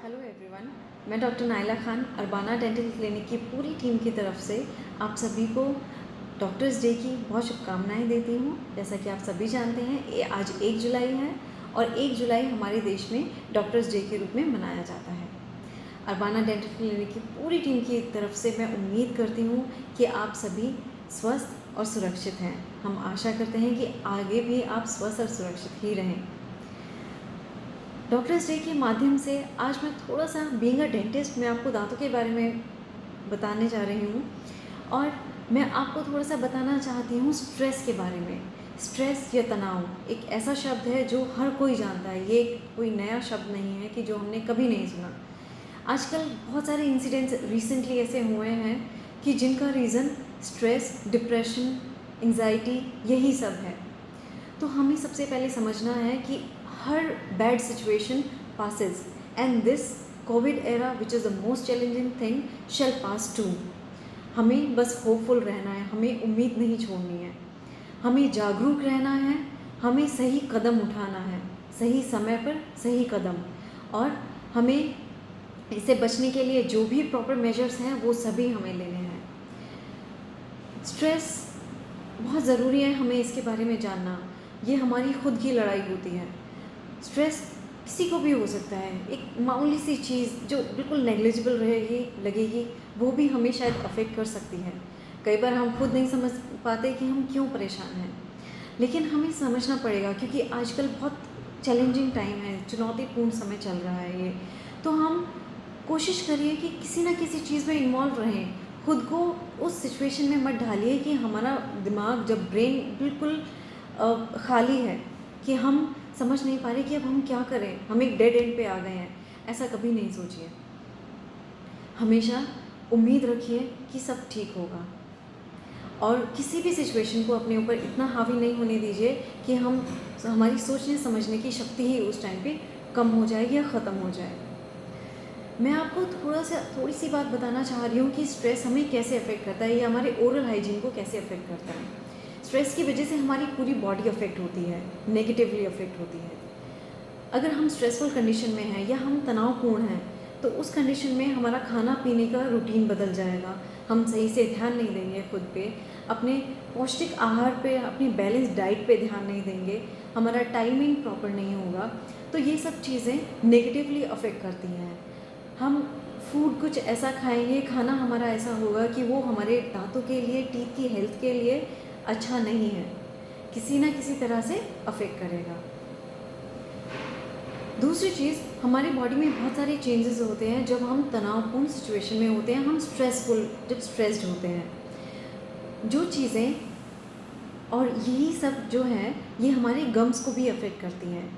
Hello everyone, मैं doctor Naila Khan Albanna dental clinic की पूरी टीम की तरफ से आप सभी को डॉक्टर्स डे की बहुत शुभकामनाएं देती हूँ। जैसा कि आप सभी जानते हैं, ये आज 1 जुलाई है और 1 जुलाई हमारे देश में डॉक्टर्स डे के रूप में मनाया जाता है। अरबाना डेंटल क्लिनिक की पूरी टीम की तरफ से मैं उम्मीद करती हूँ कि आप सभी स्वस्थ और सुरक्षित हैं। हम आशा करते हैं कि आगे भी आप स्वस्थ और सुरक्षित ही रहें। डॉक्टर्स डे के माध्यम से आज मैं थोड़ा सा बीइंग अ डेंटिस्ट मैं आपको दांतों के बारे में बताने जा रही हूँ और मैं आपको थोड़ा सा बताना चाहती हूँ स्ट्रेस के बारे में। स्ट्रेस या तनाव एक ऐसा शब्द है जो हर कोई जानता है, ये कोई नया शब्द नहीं है कि जो हमने कभी नहीं सुना। आजकल बहुत सारे इंसिडेंट्स रिसेंटली ऐसे हुए हैं कि जिनका रीज़न स्ट्रेस, डिप्रेशन, एंजाइटी यही सब है। तो हमें सबसे पहले समझना है कि हर bad situation passes and this COVID era which is the most challenging thing shall pass too. हमें बस होपफुल रहना है, हमें उम्मीद नहीं छोड़नी है, हमें जागरूक रहना है, हमें सही कदम उठाना है, सही समय पर सही कदम, और हमें इससे बचने के लिए जो भी प्रॉपर मेजर्स हैं वो सभी हमें लेने हैं। स्ट्रेस बहुत ज़रूरी है, हमें इसके बारे में जानना। ये हमारी खुद की लड़ाई होती है। स्ट्रेस किसी को भी हो सकता है, एक मामूली सी चीज़ जो बिल्कुल नेग्लिजिबल रहेगी लगेगी वो भी हमें शायद अफेक्ट कर सकती है। कई बार हम खुद नहीं समझ पाते कि हम क्यों परेशान हैं, लेकिन हमें समझना पड़ेगा क्योंकि आजकल बहुत चैलेंजिंग टाइम है, चुनौतीपूर्ण समय चल रहा है ये। तो हम कोशिश करिए कि किसी ना किसी चीज़ में इन्वॉल्व रहें। खुद को उस सिचुएशन में मत डालिए कि हमारा दिमाग, जब ब्रेन बिल्कुल खाली है कि हम समझ नहीं पा रहे कि अब हम क्या करें, हम एक डेड एंड पे आ गए हैं, ऐसा कभी नहीं सोचिए। हमेशा उम्मीद रखिए कि सब ठीक होगा और किसी भी सिचुएशन को अपने ऊपर इतना हावी नहीं होने दीजिए कि हमारी सोचने समझने की शक्ति ही उस टाइम पे कम हो जाएगी या ख़त्म हो जाए। मैं आपको थोड़ी सी बात बताना चाह रही हूँ कि स्ट्रेस हमें कैसे अफेक्ट करता है या हमारे ओरल हाइजीन को कैसे अफेक्ट करता है। स्ट्रेस की वजह से हमारी पूरी बॉडी अफेक्ट होती है, नेगेटिवली अफेक्ट होती है। अगर हम स्ट्रेसफुल कंडीशन में हैं या हम तनावपूर्ण हैं तो उस कंडीशन में हमारा खाना पीने का रूटीन बदल जाएगा। हम सही से ध्यान नहीं देंगे खुद पे, अपने पौष्टिक आहार पे, अपनी बैलेंस डाइट पे ध्यान नहीं देंगे, हमारा टाइमिंग प्रॉपर नहीं होगा, तो ये सब चीज़ें नेगेटिवली अफेक्ट करती हैं। हम फूड कुछ ऐसा खाएंगे, खाना हमारा ऐसा होगा कि वो हमारे दांतों के लिए, टीथ की हेल्थ के लिए अच्छा नहीं है, किसी ना किसी तरह से अफेक्ट करेगा। दूसरी चीज़, हमारी बॉडी में बहुत सारे चेंजेस होते हैं जब हम तनावपूर्ण सिचुएशन में होते हैं, हम जब स्ट्रेस्ड होते हैं। जो चीज़ें और यही सब जो है ये हमारे गम्स को भी अफेक्ट करती हैं।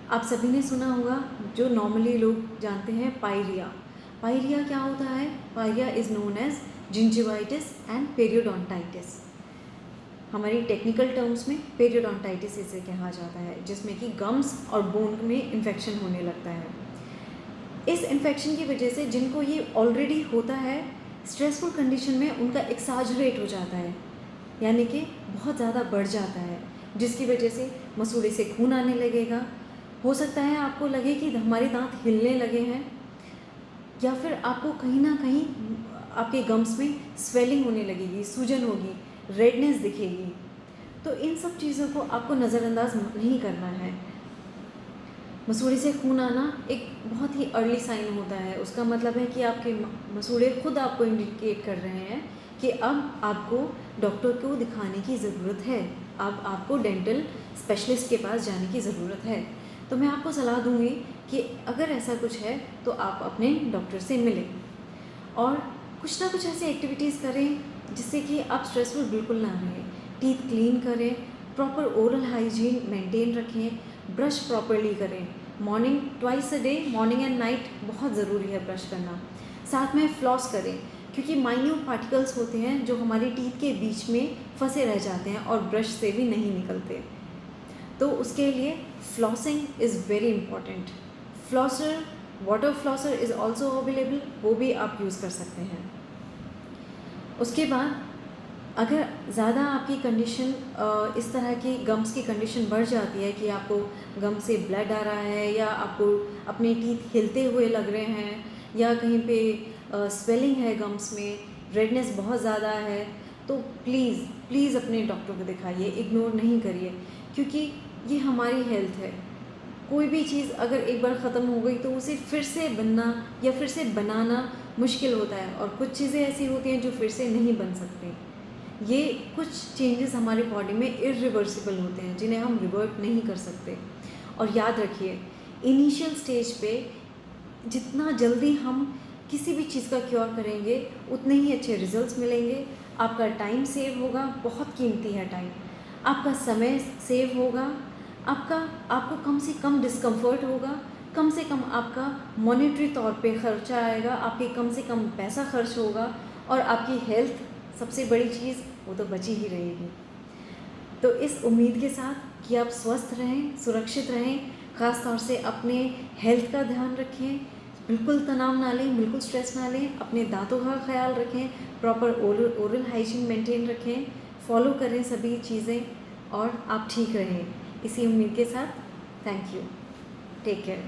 आप सभी ने सुना होगा, जो नॉर्मली लोग जानते हैं, पायरिया। पायरिया क्या होता है? Pyorrhoea is known as gingivitis and periodontitis. हमारी टेक्निकल टर्म्स में पेरियोडोंटाइटिस इसे कहा जाता है, जिसमें कि गम्स और बोन में इन्फेक्शन होने लगता है। इस इन्फेक्शन की वजह से जिनको ये ऑलरेडी होता है, स्ट्रेसफुल कंडीशन में उनका एक्साजरेट हो जाता है, यानी कि बहुत ज़्यादा बढ़ जाता है, जिसकी वजह से मसूड़े से खून आने लगेगा। हो सकता है आपको लगे कि हमारे दांत हिलने लगे हैं, या फिर आपको कहीं ना कहीं आपके गम्स में स्वेलिंग होने लगेगी, सूजन होगी, रेडनेस दिखेगी। तो इन सब चीज़ों को आपको नज़रअंदाज नहीं करना है। मसूड़े से खून आना एक बहुत ही अर्ली साइन होता है। उसका मतलब है कि आपके मसूड़े खुद आपको इंडिकेट कर रहे हैं कि अब आपको डॉक्टर को दिखाने की ज़रूरत है, अब आपको डेंटल स्पेशलिस्ट के पास जाने की ज़रूरत है। तो मैं आपको सलाह दूंगी कि अगर ऐसा कुछ है तो आप अपने डॉक्टर से मिलें और कुछ ना कुछ ऐसी एक्टिविटीज़ करें जिससे कि आप स्ट्रेसफुल बिल्कुल ना रहें। टीथ क्लीन करें, प्रॉपर ओरल हाइजीन मेंटेन रखें, ब्रश प्रॉपरली करें। Morning twice a day, morning and night बहुत ज़रूरी है ब्रश करना। साथ में फ्लॉस करें, क्योंकि माइन्यूट पार्टिकल्स होते हैं जो हमारे टीथ के बीच में फंसे रह जाते हैं और ब्रश से भी नहीं निकलते। तो उसके लिए flossing is very important. Flosser, water flosser is also available, वो भी आप यूज़ कर सकते हैं। उसके बाद अगर ज़्यादा आपकी कंडीशन इस तरह की गम्स की कंडीशन बढ़ जाती है कि आपको गम से ब्लड आ रहा है, या आपको अपने टीथ हिलते हुए लग रहे हैं, या कहीं पे स्वेलिंग है गम्स में, रेडनेस बहुत ज़्यादा है, तो प्लीज़ प्लीज़ अपने डॉक्टर को दिखाइए, इग्नोर नहीं करिए, क्योंकि ये हमारी हेल्थ है। कोई भी चीज़ अगर एक बार ख़त्म हो गई तो उसे फिर से बनना या फिर से बनाना मुश्किल होता है, और कुछ चीज़ें ऐसी होती हैं जो फिर से नहीं बन सकती। ये कुछ चेंजेस हमारे बॉडी में इरिवर्सिबल होते हैं जिन्हें हम रिवर्ट नहीं कर सकते। और याद रखिए, इनिशियल स्टेज पे जितना जल्दी हम किसी भी चीज़ का क्योर करेंगे उतने ही अच्छे रिजल्ट्स मिलेंगे। आपका टाइम सेव होगा, बहुत कीमती है टाइम। आपका समय सेव होगा, आपको कम से कम डिस्कम्फर्ट होगा, कम से कम आपका मॉनेटरी तौर पे खर्चा आएगा, आपके कम से कम पैसा खर्च होगा, और आपकी हेल्थ सबसे बड़ी चीज़ वो तो बची ही रहेगी। तो इस उम्मीद के साथ कि आप स्वस्थ रहें, सुरक्षित रहें, ख़ास तौर से अपने हेल्थ का ध्यान रखें, बिल्कुल तनाव ना लें, बिल्कुल स्ट्रेस ना लें, अपने दांतों का ख्याल रखें, प्रॉपर ओरल हाइजीन मेंटेन रखें, फॉलो करें सभी चीज़ें, और आप ठीक रहें। इसी उम्मीद के साथ थैंक यू, टेक केयर।